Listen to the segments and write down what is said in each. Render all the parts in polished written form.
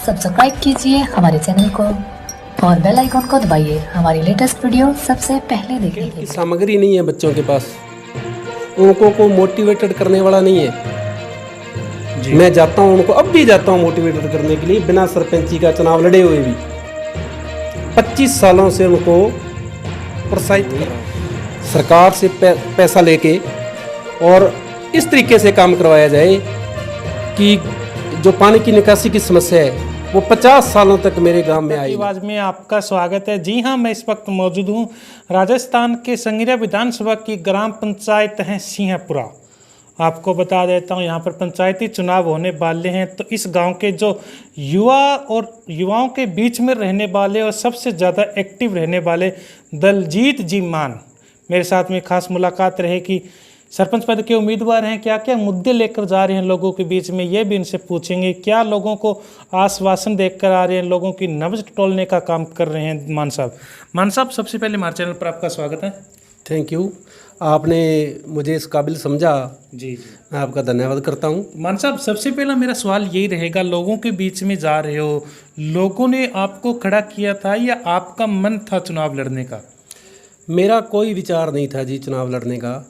Subscribe कीजिए हमारे channel को और बेल आइकॉन को दबाइए हमारी लेटेस्ट वीडियो सबसे पहले देखने के लिए। सामग्री नहीं है बच्चों के पास, उनको को मोटिवेटेड करने वाला नहीं है। मैं जाता हूँ उनको, अब भी जाता हूँ मोटिवेटेड करने के लिए, बिना सरपंची का चुनाव लड़े हुए भी 25 सालों से उनको प्रोत्साहित कर रहा हूँ। सरकार से पैसा लेके और इस तरीके से काम करवाया जाए कि जो पानी की निकासी की समस्या है वो 50 सालों तक मेरे गांव में आई। आवाज में आपका स्वागत है। जी हाँ, मैं इस वक्त मौजूद हूँ राजस्थान के संगरिया विधानसभा की ग्राम पंचायत है सिंहपुरा। आपको बता देता हूँ यहाँ पर पंचायती चुनाव होने वाले हैं, तो इस गांव के जो युवा और युवाओं के बीच में रहने वाले और सबसे ज़्यादा एक्टिव रहने वाले दलजीत जी मान मेरे साथ में खास मुलाकात रहेगी। सरपंच पद के उम्मीदवार हैं, क्या क्या मुद्दे लेकर जा रहे हैं लोगों के बीच में, ये भी इनसे पूछेंगे। क्या लोगों को आश्वासन देकर आ रहे हैं, लोगों की नब्ज टोलने का काम कर रहे हैं मान साहब। मान साहब, सबसे पहले हमारे चैनल पर आपका स्वागत है। थैंक यू, आपने मुझे इस काबिल समझा। जी, मैं आपका धन्यवाद करता हूँ। मान साहब, सबसे पहला मेरा सवाल यही रहेगा, लोगों के बीच में जा रहे हो, लोगों ने आपको खड़ा किया था या आपका मन था चुनाव लड़ने का? मेरा कोई विचार नहीं था जी चुनाव लड़ने का,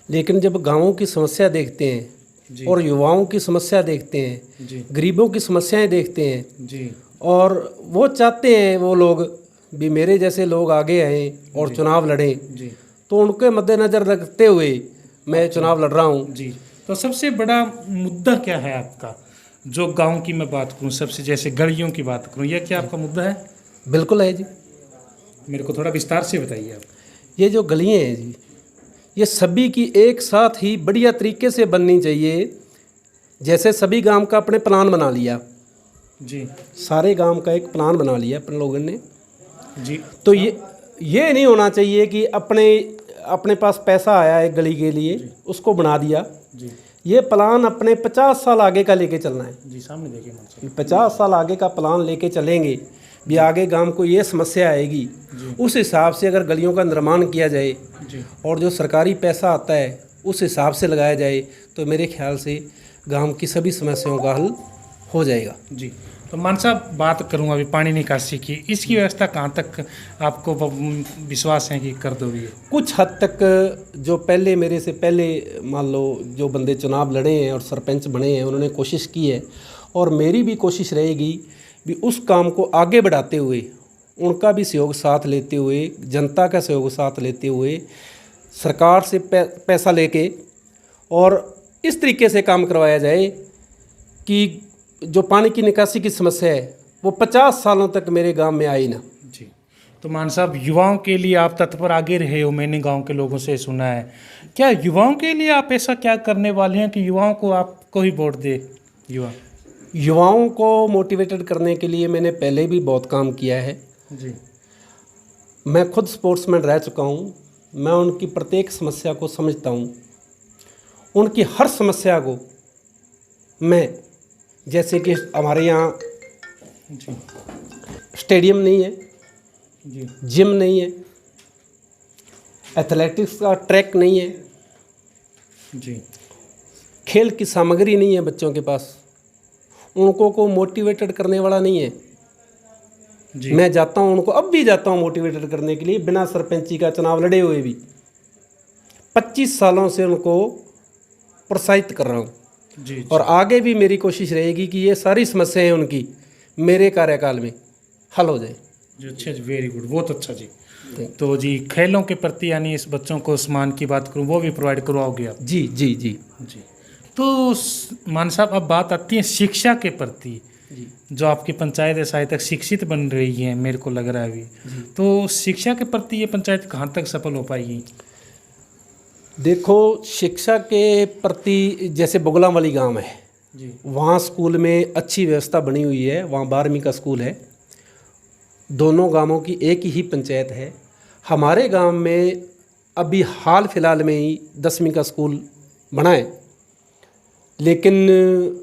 लेकिन जब गाँवों की समस्या देखते हैं और युवाओं की समस्या देखते हैं, गरीबों की समस्याएं देखते हैं जी, और वो चाहते हैं वो लोग भी मेरे जैसे लोग आगे आएँ और चुनाव लड़ें जी, तो उनके मद्देनज़र रखते हुए मैं चुनाव लड़ रहा हूँ जी। तो सबसे बड़ा मुद्दा क्या है आपका? जो गांव की मैं बात करूँ, सबसे जैसे गलियों की बात करूँ, यह क्या आपका मुद्दा है? बिल्कुल है जी। मेरे को थोड़ा विस्तार से बताइए आप। ये जो गलियाँ हैं जी, ये सभी की एक साथ ही बढ़िया तरीके से बननी चाहिए। जैसे सभी गांव का अपने प्लान बना लिया जी, सारे गांव का एक प्लान बना लिया अपन लोगों ने जी, तो ये नहीं होना चाहिए कि अपने पास पैसा आया है गली के लिए उसको बना दिया जी। ये प्लान अपने 50 साल आगे का लेके चलना है जी। सामने देखिए, 50 साल आगे का प्लान लेके चलेंगे भी, आगे गांव को ये समस्या आएगी, उस हिसाब से अगर गलियों का निर्माण किया जाए और जो सरकारी पैसा आता है उस हिसाब से लगाया जाए तो मेरे ख्याल से गांव की सभी समस्याओं का हल हो जाएगा जी। तो मान साहब, बात करूँ अभी पानी निकासी की, इसकी व्यवस्था कहाँ तक आपको विश्वास है कि कर दोगे? कुछ हद तक जो पहले मेरे से पहले मान लो जो बंदे चुनाव लड़े हैं और सरपंच बने हैं उन्होंने कोशिश की है, और मेरी भी कोशिश रहेगी भी उस काम को आगे बढ़ाते हुए उनका भी सहयोग साथ लेते हुए, जनता का सहयोग साथ लेते हुए, सरकार से पैसा लेके और इस तरीके से काम करवाया जाए कि जो पानी की निकासी की समस्या है वो 50 सालों तक मेरे गांव में आई ना जी। तो मान साहब, युवाओं के लिए आप तत्पर आगे रहे हो, मैंने गांव के लोगों से सुना है। क्या युवाओं के लिए आप ऐसा क्या करने वाले हैं कि युवाओं को आपको ही वोट दे? युवाओं को मोटिवेटेड करने के लिए मैंने पहले भी बहुत काम किया है जी। मैं खुद स्पोर्ट्समैन रह चुका हूँ, मैं उनकी प्रत्येक समस्या को समझता हूँ, उनकी हर समस्या को मैं, जैसे कि हमारे यहाँ स्टेडियम नहीं है जी, जिम नहीं है, एथलेटिक्स का ट्रैक नहीं है जी, खेल की सामग्री नहीं है बच्चों के पास, उनको को मोटिवेटेड करने वाला नहीं है जी। मैं जाता हूँ उनको, अब भी जाता हूँ मोटिवेटेड करने के लिए, बिना सरपंची का चुनाव लड़े हुए भी 25 सालों से उनको प्रोत्साहित कर रहा हूँ जी। और आगे भी मेरी कोशिश रहेगी कि ये सारी समस्याएं उनकी मेरे कार्यकाल में हल हो जाए जी। अच्छा जी, वेरी गुड, बहुत अच्छा जी। तो जी, खेलों के प्रति यानी इस बच्चों को सम्मान की बात करूँ, वो भी प्रोवाइड करवाओगे आप? जी जी जी जी। तो मान साहब, अब बात आती है शिक्षा के प्रति। जो आपकी पंचायत है शायद तक शिक्षित बन रही है, मेरे को लग रहा है अभी, तो शिक्षा के प्रति ये पंचायत कहाँ तक सफल हो पाएगी? देखो, शिक्षा के प्रति जैसे बुगलावाली गांव है जी, वहाँ स्कूल में अच्छी व्यवस्था बनी हुई है, वहाँ 12वीं का स्कूल है, दोनों गांवों की एक ही पंचायत है। हमारे गांव में अभी हाल फिलहाल में ही 10वीं का स्कूल बना है, लेकिन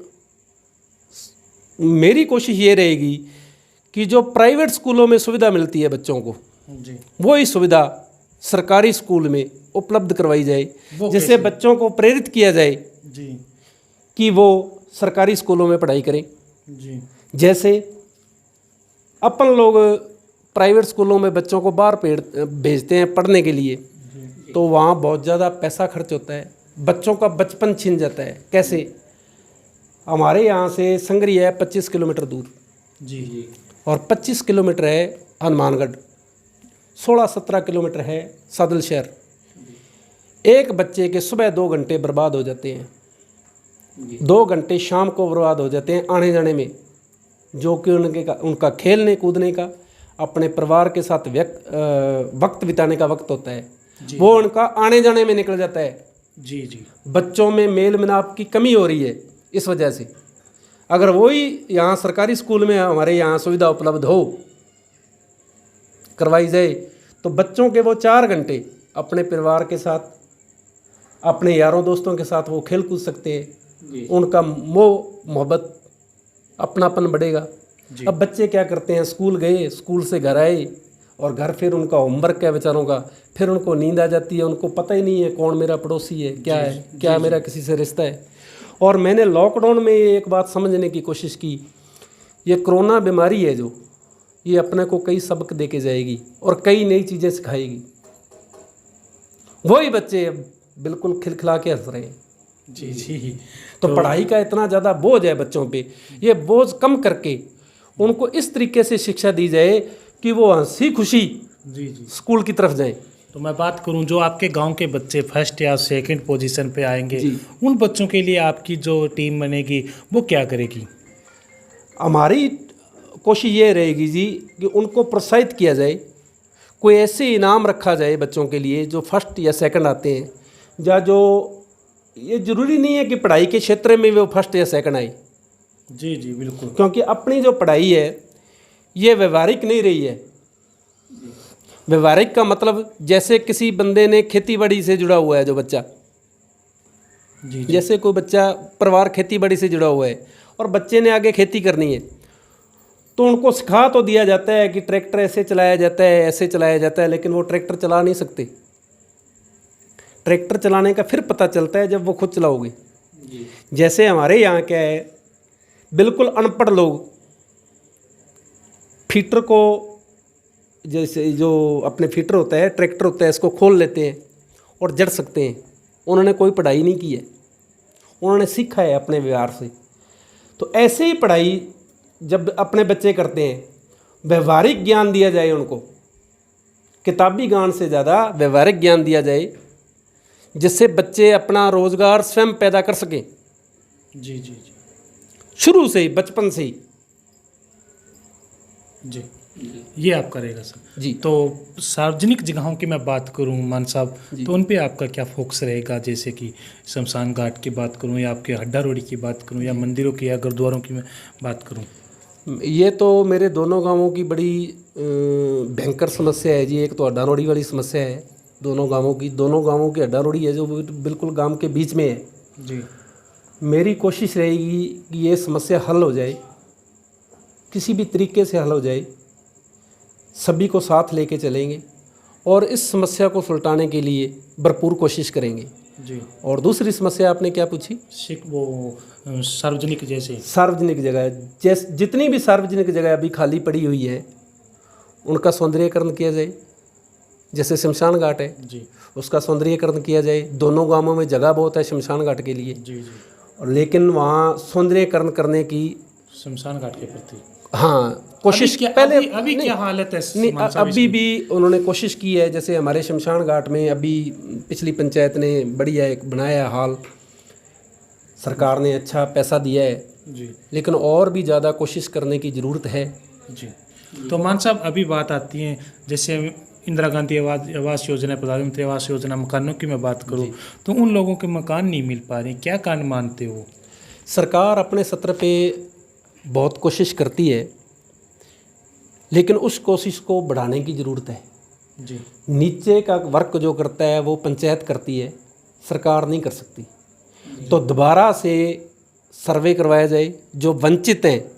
मेरी कोशिश ये रहेगी कि जो प्राइवेट स्कूलों में सुविधा मिलती है बच्चों को जी, वही सुविधा सरकारी स्कूल में उपलब्ध करवाई जाए, जिससे बच्चों को प्रेरित किया जाए जी कि वो सरकारी स्कूलों में पढ़ाई करें जी। जैसे अपन लोग प्राइवेट स्कूलों में बच्चों को बाहर भेजते हैं पढ़ने के लिए, तो वहाँ बहुत ज़्यादा पैसा खर्च होता है, बच्चों का बचपन छिन जाता है। कैसे? हमारे यहाँ से संगरी है 25 किलोमीटर दूर जी और 25 किलोमीटर है हनुमानगढ़, 16-17 किलोमीटर है सादल शहर। एक बच्चे के सुबह 2 घंटे बर्बाद हो जाते हैं, 2 घंटे शाम को बर्बाद हो जाते हैं आने जाने में, जो कि उनका खेलने कूदने का, अपने परिवार के साथ वक्त बिताने का वक्त होता है, वो उनका आने जाने में निकल जाता है। जी बच्चों में मेल मिलाप की कमी हो रही है इस वजह से। अगर वही यहाँ सरकारी स्कूल में हमारे यहाँ सुविधा उपलब्ध हो करवाई जाए, तो बच्चों के वो 4 घंटे अपने परिवार के साथ, अपने यारों दोस्तों के साथ वो खेल कूद सकते हैं, उनका मोह मोहब्बत अपनापन बढ़ेगा। अब बच्चे क्या करते हैं, स्कूल गए, स्कूल से घर आए और घर फिर उनका होमवर्क है बेचारों का, फिर उनको नींद आ जाती है, उनको पता ही नहीं है कौन मेरा पड़ोसी है, क्या है, क्या मेरा किसी से रिश्ता है। और मैंने लॉकडाउन में एक बात समझने की कोशिश की, ये कोरोना बीमारी है जो, ये अपने को कई सबक दे के जाएगी और कई नई चीज़ें सिखाएगी। वही बच्चे अब बिल्कुल खिलखिला के हंस रहे हैं। जी तो पढ़ाई का इतना ज़्यादा बोझ है बच्चों पे, ये बोझ कम करके उनको इस तरीके से शिक्षा दी जाए कि वो हंसी खुशी जी स्कूल की तरफ जाएं। तो मैं बात करूं, जो आपके गांव के बच्चे फर्स्ट या सेकंड पोजीशन पे आएंगे, उन बच्चों के लिए आपकी जो टीम बनेगी वो क्या करेगी? हमारी कोशिश ये रहेगी जी कि उनको प्रोत्साहित किया जाए, कोई ऐसे इनाम रखा जाए बच्चों के लिए जो फर्स्ट या सेकंड आते हैं, या जो, ये ज़रूरी नहीं है कि पढ़ाई के क्षेत्र में वो फर्स्ट या सेकंड आए। जी बिल्कुल, क्योंकि अपनी जो पढ़ाई है ये व्यवहारिक नहीं रही है। व्यवहारिक का मतलब, जैसे किसी बंदे ने खेती बाड़ी से जुड़ा हुआ है जो बच्चा, जैसे कोई बच्चा परिवार खेती बाड़ी से जुड़ा हुआ है और बच्चे ने आगे खेती करनी है, तो उनको सिखा तो दिया जाता है कि ट्रैक्टर ऐसे चलाया जाता है, ऐसे चलाया जाता है, लेकिन वो ट्रैक्टर चला नहीं सकते। ट्रैक्टर चलाने का फिर पता चलता है जब वो खुद चलाओगे। जैसे हमारे यहाँ क्या है, बिल्कुल अनपढ़ लोग फीटर को, जैसे जो अपने फीटर होता है, ट्रैक्टर होता है, इसको खोल लेते हैं और जड़ सकते हैं। उन्होंने कोई पढ़ाई नहीं की है, उन्होंने सीखा है अपने व्यवहार से। तो ऐसे ही पढ़ाई जब अपने बच्चे करते हैं, व्यवहारिक ज्ञान दिया जाए उनको, किताबी ज्ञान से ज़्यादा व्यवहारिक ज्ञान दिया जाए, जिससे बच्चे अपना रोज़गार स्वयं पैदा कर सकें। जी शुरू से ही, बचपन से ही। जी ये आप करेगा सर जी। तो सार्वजनिक जगहों की मैं बात करूं मान साहब, तो उन पे आपका क्या फोकस रहेगा? जैसे कि शमशान घाट की बात करूं, या आपके हड्डा रोड़ी की बात करूं, या मंदिरों की या गुरुद्वारों की मैं बात करूं? ये तो मेरे दोनों गांवों की बड़ी भयंकर समस्या है जी। एक तो हड्डा रोड़ी वाली समस्या है दोनों गांवों की हड्डा रोड़ी है जो बिल्कुल गांव के बीच में है जी। मेरी कोशिश रहेगी कि ये समस्या हल हो जाए, किसी भी तरीके से हल हो जाए। सभी को साथ लेके चलेंगे और इस समस्या को सुलटाने के लिए भरपूर कोशिश करेंगे जी। और दूसरी समस्या आपने क्या पूछी? वो सार्वजनिक, जैसे सार्वजनिक जगह, जैसे जितनी भी सार्वजनिक जगह अभी खाली पड़ी हुई है उनका सौंदर्यीकरण किया जाए। जैसे शमशान घाट है जी, उसका सौंदर्यीकरण किया जाए। दोनों गांवों में जगह बहुत है शमशान घाट के लिए जी। और लेकिन वहाँ सौंदर्यीकरण करने की शमशान घाट के प्रति कोशिश पहले अभी क्या हालत है? नहीं, अभी भी उन्होंने कोशिश की है। जैसे हमारे शमशान घाट में अभी पिछली पंचायत ने बढ़िया एक बनाया हाल, सरकार ने अच्छा पैसा दिया है जी, लेकिन और भी ज़्यादा कोशिश करने की ज़रूरत है जी। तो मान साहब अभी बात आती है, जैसे इंदिरा गांधी आवास योजना, प्रधानमंत्री आवास योजना, मकानों की मैं बात करूं, तो उन लोगों के मकान नहीं मिल पा रहे, क्या कारण मानते हो? सरकार अपने सत्र पे बहुत कोशिश करती है लेकिन उस कोशिश को बढ़ाने की ज़रूरत है जी। नीचे का वर्क जो करता है वो पंचायत करती है, सरकार नहीं कर सकती। तो दोबारा से सर्वे करवाया जाए, जो वंचित हैं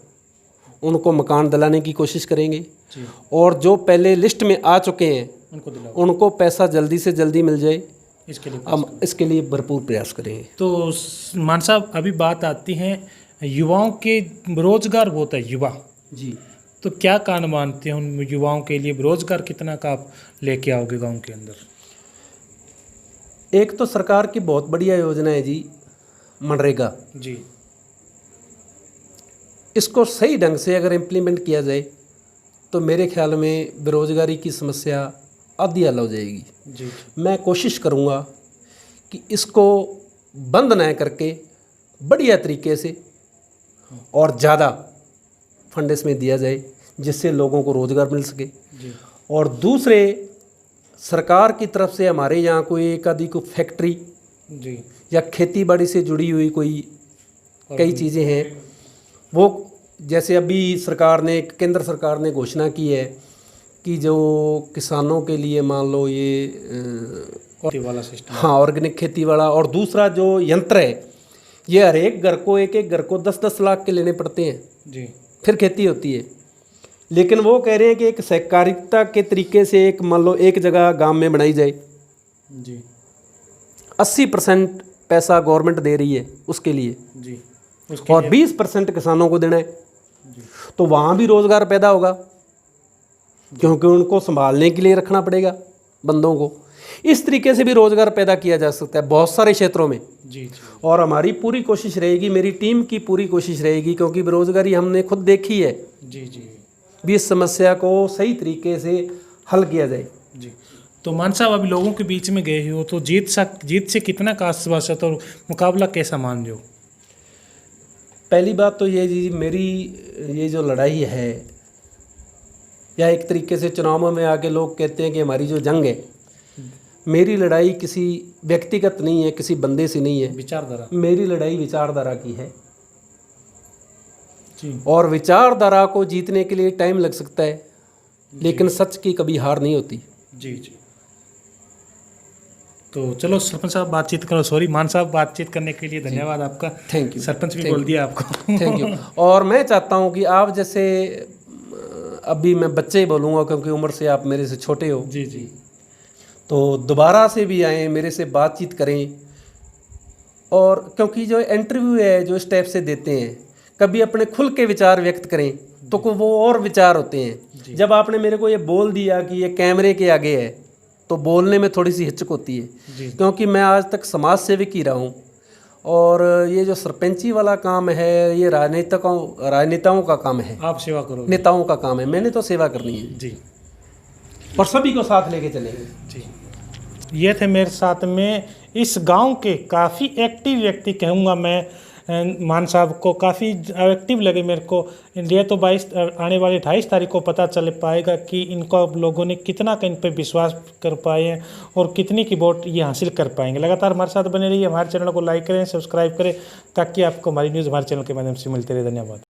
उनको मकान दिलाने की कोशिश करेंगे जी। और जो पहले लिस्ट में आ चुके हैं उनको पैसा जल्दी से जल्दी मिल जाए, इसके लिए हम इसके लिए भरपूर प्रयास करेंगे। तो मान साहब अभी बात आती है युवाओं के रोजगार बहुत है युवा, जी। तो क्या कारण मानते हैं उन युवाओं के लिए रोजगार कितना का आप लेके आओगे गांव के अंदर? एक तो सरकार की बहुत बढ़िया योजना है जी, मनरेगा। जी इसको सही ढंग से अगर इम्प्लीमेंट किया जाए तो मेरे ख्याल में बेरोजगारी की समस्या आधी हल हो जाएगी। जी मैं कोशिश करूँगा कि इसको बंद न करके बढ़िया तरीके से और ज़्यादा फंड इसमें दिया जाए जिससे लोगों को रोज़गार मिल सके। जी और दूसरे, सरकार की तरफ से हमारे यहाँ कोई एक आधी को फैक्ट्री जी या खेती बाड़ी से जुड़ी हुई कोई कई चीज़ें हैं, वो जैसे अभी सरकार ने, केंद्र सरकार ने घोषणा की है कि जो किसानों के लिए मान लो ये खेती वाला सिस्टम। हाँ, ऑर्गेनिक खेती वाला, और दूसरा जो यंत्र है ये हर एक घर को, एक एक घर को 10-10 लाख के लेने पड़ते हैं, जी फिर खेती होती है। लेकिन वो कह रहे हैं कि एक सहकारिता के तरीके से एक मान लो एक जगह गांव में बनाई जाए, जी 80% पैसा गवर्नमेंट दे रही है उसके लिए, जी और 20% किसानों को देना है। तो वहाँ भी रोज़गार पैदा होगा क्योंकि उनको संभालने के लिए रखना पड़ेगा बंदों को। इस तरीके से भी रोज़गार पैदा किया जा सकता है बहुत सारे क्षेत्रों में। जी और हमारी पूरी कोशिश रहेगी, मेरी टीम की पूरी कोशिश रहेगी, क्योंकि बेरोज़गारी हमने खुद देखी है, जी जी भी इस समस्या को सही तरीके से हल किया जाए। जी। तो मान साहब, अभी लोगों के बीच में गए हो तो जीत से कितना का आश्वास है, तो मुकाबला कैसा मान रहे हो? पहली बात तो ये जी, मेरी ये जो लड़ाई है, या एक तरीके से चुनावों में आके लोग कहते हैं कि हमारी जो जंग है, मेरी लड़ाई किसी व्यक्तिगत नहीं है, किसी बंदे से नहीं है, विचारधारा। मेरी लड़ाई विचारधारा की है। जी और विचारधारा को जीतने के लिए टाइम लग सकता है, लेकिन सच की कभी हार नहीं होती। जी जी। तो चलो सरपंच साहब बातचीत करो, सॉरी मान साहब, बातचीत करने के लिए धन्यवाद आपका। Thank you. सरपंच भी बोल दिया आपको। Thank you. और मैं चाहता हूँ कि आप जैसे, अभी मैं बच्चे ही बोलूँगा क्योंकि उम्र से आप मेरे से छोटे हो, जी जी तो दोबारा से भी आएँ, मेरे से बातचीत करें। और क्योंकि जो इंटरव्यू है जो स्टेप से देते हैं, कभी अपने खुल के विचार व्यक्त करें तो वो और विचार होते हैं। जब आपने मेरे को ये बोल दिया कि ये कैमरे के आगे है, तो बोलने में थोड़ी सी हिचक होती है, क्योंकि मैं आज तक समाज सेवक ही रहा हूँ। और ये जो सरपंची वाला काम है, ये राजनेताओं का काम है, आप सेवा करो। नेताओं का काम है। मैंने तो सेवा करनी है जी और सभी को साथ लेके चलेंगे। जी। ये थे मेरे साथ में इस गांव के काफ़ी एक्टिव व्यक्ति, कहूँगा मैं, मान साहब को काफ़ी एक्टिव लगे मेरे को। ये तो 22 आने वाली 28 तारीख को पता चल पाएगा कि इनको लोगों ने कितना इन पर विश्वास कर पाए हैं और कितनी की वोट ये हासिल कर पाएंगे। लगातार हमारे साथ बने रहिए, हमारे चैनल को लाइक करें, सब्सक्राइब करें, ताकि आपको हमारी न्यूज़ हमारे चैनल के माध्यम से मिलती रहे। धन्यवाद।